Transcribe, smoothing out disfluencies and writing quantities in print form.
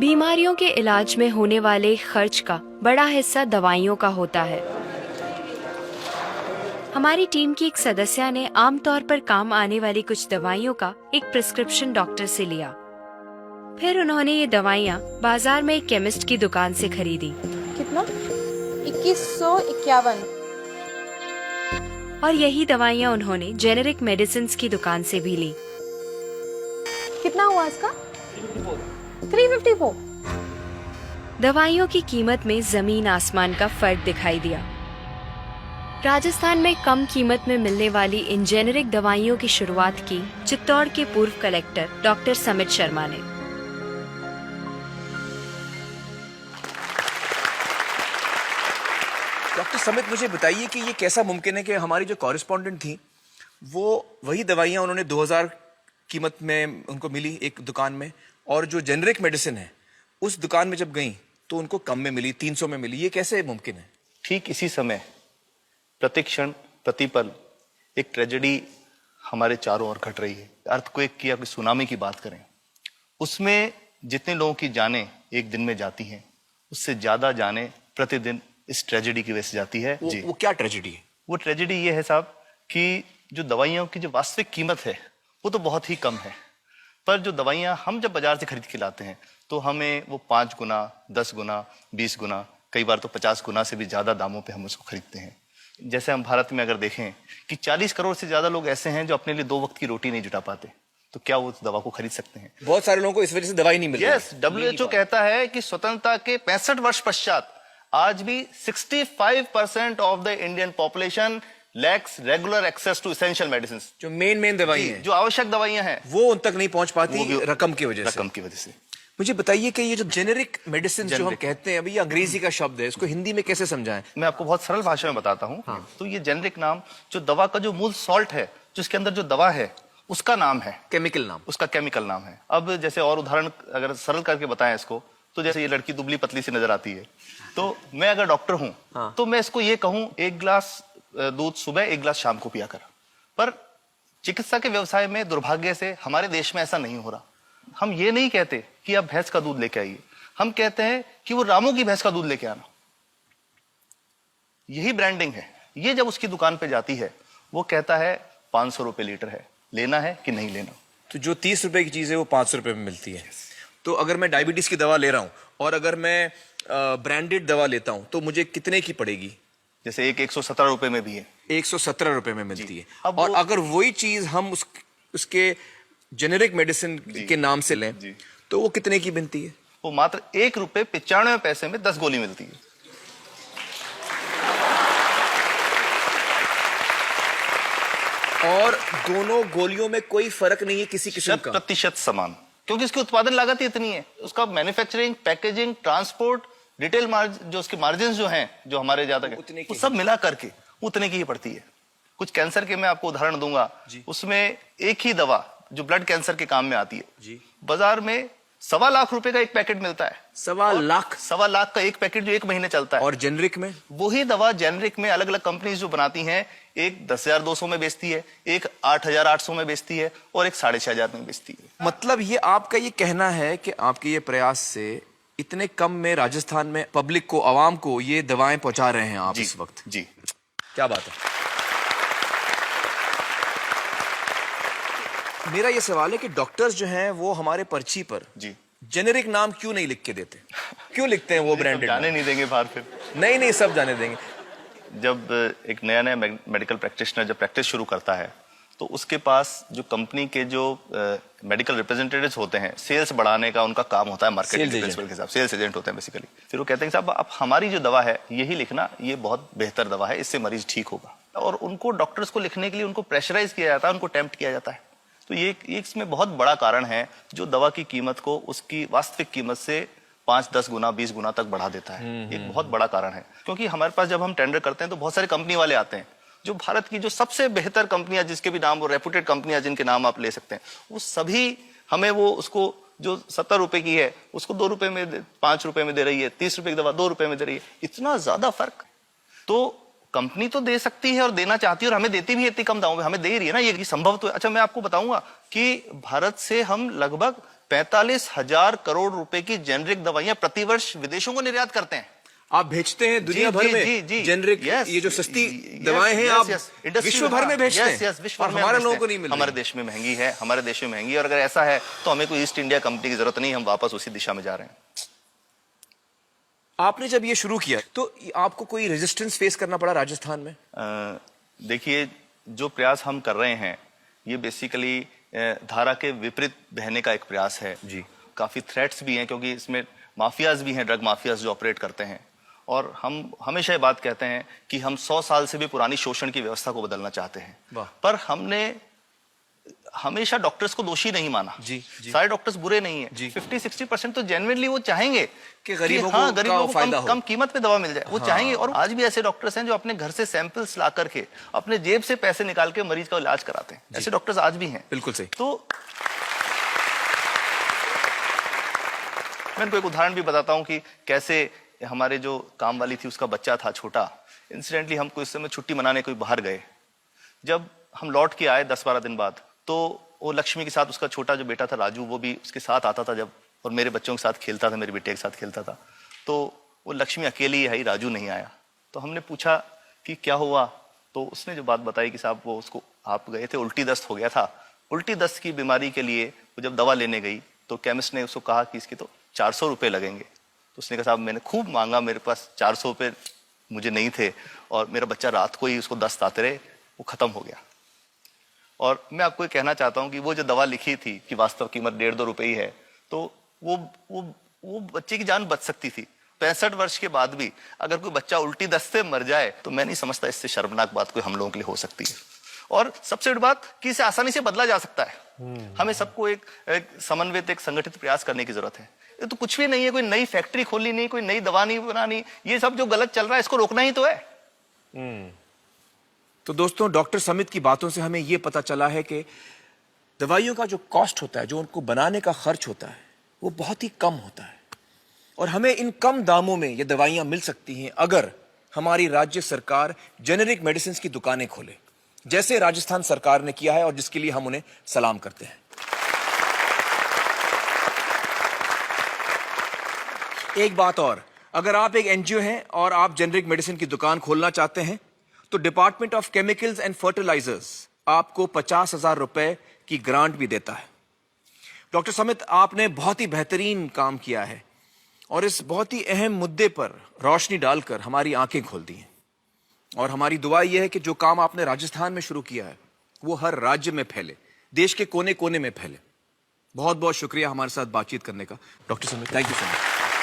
बीमारियों के इलाज में होने वाले खर्च का बड़ा हिस्सा दवाइयों का होता है। हमारी टीम की एक सदस्य ने आमतौर पर काम आने वाली कुछ दवाइयों का एक प्रिस्क्रिप्शन डॉक्टर से लिया। फिर उन्होंने ये दवाइयाँ बाजार में एक केमिस्ट की दुकान से खरीदी। कितना? 2151। और यही दवाइयाँ उन्होंने जेनेरिक मेडिसिन की दुकान से भी ली। कितना हुआ इसका? 354। दवाइयों की कीमत में जमीन आसमान का फर्क दिखाई दिया। राजस्थान में कम कीमत में मिलने वाली इन जेनेरिक दवाइयों की शुरुआत की चित्तौड़ के पूर्व कलेक्टर डॉक्टर समित शर्मा ने। डॉक्टर समित, मुझे बताइए कि ये कैसा मुमकिन है कि हमारी जो कॉरेस्पॉन्डेंट थी वो वही दवाइयाँ उन्होंने 2000 कीमत में उनको मिली एक दुकान में, और जो जेनेरिक मेडिसिन है उस दुकान में जब गई तो उनको कम में मिली, 300 में मिली। ये कैसे मुमकिन है? ठीक इसी समय प्रतिक्षण प्रतिपल एक ट्रेजेडी हमारे चारों ओर घट रही है। अर्थक्वेक की या कोई सुनामी की बात करें, उसमें जितने लोगों की जानें एक दिन में जाती हैं, उससे ज्यादा जानें प्रतिदिन इस ट्रेजेडी की वजह से जाती है। वो क्या ट्रेजेडी है? वो ट्रेजेडी ये है साहब कि जो दवाइयों की जो वास्तविक कीमत है वो तो बहुत ही कम है, पर जो दवाइयाँ हम जब बाजार से खरीद के लाते हैं तो हमें वो 5 गुना, 10 गुना, 20 गुना, कई बार तो 50 गुना से भी ज्यादा दामों पे हम उसको खरीदते हैं। जैसे हम भारत में अगर देखें कि 40 करोड़ से ज्यादा लोग ऐसे हैं जो अपने लिए 2 वक्त की रोटी नहीं जुटा पाते, तो क्या वो उस दवा को खरीद सकते हैं? बहुत सारे लोगों को इस वजह से दवाई नहीं मिल रही। यस, WHO कहता है कि स्वतंत्रता के 65 वर्ष पश्चात आज भी 65% of the Indian population lacks regular access to essential medicine. जो मेन दवाई हैं, जो आवश्यक दवाइयां हैं, वो उन तक नहीं पहुंच पाती रकम की वजह से। मुझे बताइए कि ये जो जेनेरिक मेडिसिन जो हम कहते हैं, अभी ये अंग्रेजी का शब्द है, इसको हिंदी में कैसे समझाएं? मैं आपको बहुत सरल भाषा में बताता हूँ। हाँ। तो ये जेनेरिक नाम जो दवा का जो मूल सॉल्ट है, जो इसके अंदर जो दवा है उसका नाम है, केमिकल नाम, उसका केमिकल नाम है। अब जैसे और उदाहरण अगर सरल करके बताएं इसको, तो जैसे ये लड़की दुबली पतली सी नजर आती है, तो मैं अगर डॉक्टर हूं हाँ। तो मैं इसको ये कहूं 1 गिलास दूध सुबह 1 गिलास शाम को पिया कर। पर चिकित्सा के व्यवसाय में दुर्भाग्य से हमारे देश में ऐसा नहीं हो रहा। हम ये नहीं कहते कि आप भैंस का दूध लेके आइए, हम कहते हैं कि वो रामू की भैंस का दूध लेके आना। यही ब्रांडिंग है। ये जब उसकी दुकान पे जाती है, वो कहता है 500 रुपए लीटर है, लेना है कि नहीं लेना। तो जो 30 रुपए की चीज है वो 500 रुपए में मिलती है। तो अगर मैं डायबिटीज की दवा ले रहा हूं और अगर मैं ब्रांडेड दवा लेता हूं तो मुझे कितने की पड़ेगी? जैसे एक 117 रुपए में भी है, 117 रुपए में मिलती है। अब और अगर वही चीज हम उसके जेनेरिक मेडिसिन के नाम से लें तो वो कितने की बनती है? वो मात्र 1 रुपए 95 पैसे में 10 गोली मिलती है। और दोनों गोलियों में कोई फर्क नहीं है किसी किस्म का? 100% समान, क्योंकि इसकी उत्पादन लागत ही इतनी है। उसका मैन्युफैक्चरिंग, पैकेजिंग, ट्रांसपोर्ट, रिटेल जो उसके मार्जिन जो हैं, जो हमारे ज्यादा वो सब मिला करके उतने की ही पड़ती है। कुछ कैंसर के मैं आपको उदाहरण दूंगा, उसमें एक ही दवा जो ब्लड कैंसर के काम में आती है, बाजार में 1.25 लाख रुपए का एक पैकेट मिलता है। 1.25 लाख का एक पैकेट जो 1 महीने चलता है। और जेनरिक में वही दवा जेनरिक में अलग अलग कंपनीज जो बनाती हैं, एक 10,200 में बेचती है, एक 8,800 में बेचती है और एक 6,500 में बेचती है। मतलब ये आपका ये कहना है कि आपके ये प्रयास से इतने कम में राजस्थान में पब्लिक को, आवाम को ये दवाएं पहुंचा रहे हैं आप इस वक्त? जी, क्या बात है। मेरा ये सवाल है कि डॉक्टर्स जो हैं वो हमारे पर्ची पर जेनेरिक नाम क्यों नहीं लिख के देते? क्यों लिखते हैं वो ब्रांडेड? जाने नहीं देंगे बाहर फिर? नहीं, सब जाने देंगे। जब एक नया मेडिकल प्रैक्टिशनर जब प्रैक्टिस शुरू करता है, तो उसके पास जो कंपनी के जो मेडिकल रिप्रेजेंटेटिव्स होते हैं, सेल्स बढ़ाने का उनका काम होता है, मार्केटिंग प्रिंसिपल के हिसाब से सेल्स एजेंट होते हैं बेसिकली। फिर वो कहते हैं साहब आप हमारी जो दवा है यही लिखना, ये बहुत बेहतर दवा है, इससे मरीज ठीक होगा। और उनको डॉक्टर्स को लिखने के लिए उनको प्रेशराइज किया जाता है, उनको टेम्प्ट किया जाता है। तो ये इसमें बहुत बड़ा कारण है जो दवा की कीमत को उसकी वास्तविक कीमत से 5, 10 गुना, 20 गुना तक बढ़ा देता है। एक बहुत बड़ा कारण है, क्योंकि हमारे पास जब हम टेंडर करते हैं तो बहुत सारे कंपनी वाले आते हैं, जो भारत की जो सबसे बेहतर कंपनियां, जिसके भी नाम, वो रेपुटेड कंपनियां जिनके नाम आप ले सकते हैं, वो सभी हमें वो उसको जो 70 रुपए की है उसको 2 रुपए में, 5 रुपए में दे रही है, 30 रुपए की दवा 2 रुपए में दे रही है। इतना ज्यादा फर्क। तो कंपनी तो दे सकती है और देना चाहती है और हमें देती भी है इतनी कम दामों में, हमें दे ही रही है ना, ये संभव तो है। अच्छा, मैं आपको बताऊंगा कि भारत से हम लगभग 45,000 करोड़ रुपए की जेनरिक दवाइयां प्रतिवर्ष विदेशों को निर्यात करते हैं। आप भेजते हैं दुनिया भर में जेनरिक, ये जो सस्ती दवाएं हैं आप विश्व भर में भेजते हैं, और हमारे लोगों को नहीं मिल रही। हमारे देश में महंगी है, हमारे देश में महंगी है, और अगर ऐसा है तो हमें कोई ईस्ट इंडिया कंपनी की जरूरत नहीं, हम वापस उसी दिशा में जा रहे हैं। आपने जब ये शुरू किया तो आपको कोई रेजिस्टेंस फेस करना पड़ा राजस्थान में? देखिए, जो प्रयास हम कर रहे हैं ये बेसिकली धारा के विपरीत बहने का एक प्रयास है जी। काफी थ्रेट्स भी हैं, क्योंकि इसमें माफियाज भी हैं, ड्रग माफियाज जो ऑपरेट करते हैं, और हम हमेशा ये बात कहते हैं कि हम 100 साल से भी पुरानी शोषण की व्यवस्था को बदलना चाहते हैं, पर हमने हमेशा डॉक्टर्स को दोषी नहीं माना। जी। सारे डॉक्टर्स बुरे नहीं है, 50-60% तो जेन्युइनली वो चाहेंगे कि गरीबों को कम कीमत पे दवा मिल जाए, वो चाहेंगे। और आज भी ऐसे डॉक्टर्स हैं जो अपने घर से सैंपल्स ला करके अपने जेब से पैसे निकाल के मरीज का इलाज कराते हैं, ऐसे डॉक्टर्स आज भी हैं। बिल्कुल सही। तो मैं इनको एक उदाहरण भी बताता हूं कि कैसे हमारे जो काम वाली थी उसका बच्चा था छोटा, इंसिडेंटली हम कोई समय छुट्टी मनाने कोई बाहर गए, जब हम लौट के आए 10-12 दिन बाद, तो वो लक्ष्मी के साथ उसका छोटा जो बेटा था राजू, वो भी उसके साथ आता था जब, और मेरे बच्चों के साथ खेलता था, मेरे बेटे के साथ खेलता था। तो वो लक्ष्मी अकेली आई, राजू नहीं आया। तो हमने पूछा कि क्या हुआ, तो उसने जो बात बताई कि साहब वो उसको, आप गए थे, उल्टी दस्त हो गया था। उल्टी दस्त की बीमारी के लिए वो जब दवा लेने गई तो केमिस्ट ने उसको कहा कि इसके तो 400 रुपये लगेंगे। तो उसने कहा साहब मैंने खूब मांगा, मेरे पास 400 रुपये मुझे नहीं थे, और मेरा बच्चा रात को ही उसको दस्त आते रहे, वो खत्म हो गया। और मैं आपको ये कहना चाहता हूं कि वो जो दवा लिखी थी कि वास्तव कीमत 1.5-2 रुपए ही है, तो वो बच्चे की जान बच सकती थी। 65 वर्ष के बाद भी अगर कोई बच्चा उल्टी दस्त से मर जाए तो मैं नहीं समझता इससे शर्मनाक बात कोई हम लोगों के लिए हो सकती है। और सबसे बड़ी बात कि इसे आसानी से बदला जा सकता है। हमें सबको एक समन्वित, एक संगठित प्रयास करने की जरूरत है। ये तो कुछ भी नहीं है, कोई नई फैक्ट्री खोलनी नहीं, कोई नई दवा नहीं बनानी, ये सब जो गलत चल रहा है इसको रोकना ही तो है। तो दोस्तों, डॉक्टर समित की बातों से हमें यह पता चला है कि दवाइयों का जो कॉस्ट होता है, जो उनको बनाने का खर्च होता है, वो बहुत ही कम होता है, और हमें इन कम दामों में ये दवाइयां मिल सकती हैं अगर हमारी राज्य सरकार जेनेरिक मेडिसिन की दुकानें खोले, जैसे राजस्थान सरकार ने किया है, और जिसके लिए हम उन्हें सलाम करते हैं। एक बात और, अगर आप एक एनजीओ हैं और आप जेनेरिक मेडिसिन की दुकान खोलना चाहते हैं तो department of chemicals and fertilisers आपको 50,000 रुपए की ग्रांट भी देता है। डॉक्टर समित, आपने बहुत ही बेहतरीन काम किया है और इस बहुत ही अहम मुद्दे पर रोशनी डालकर हमारी आंखें खोल दी हैं, और हमारी दुआ यह है कि जो काम आपने राजस्थान में शुरू किया है वो हर राज्य में फैले, देश के कोने कोने में फैले। बहुत बहुत शुक्रिया हमारे साथ बातचीत करने का doctor Samit, thank you so much.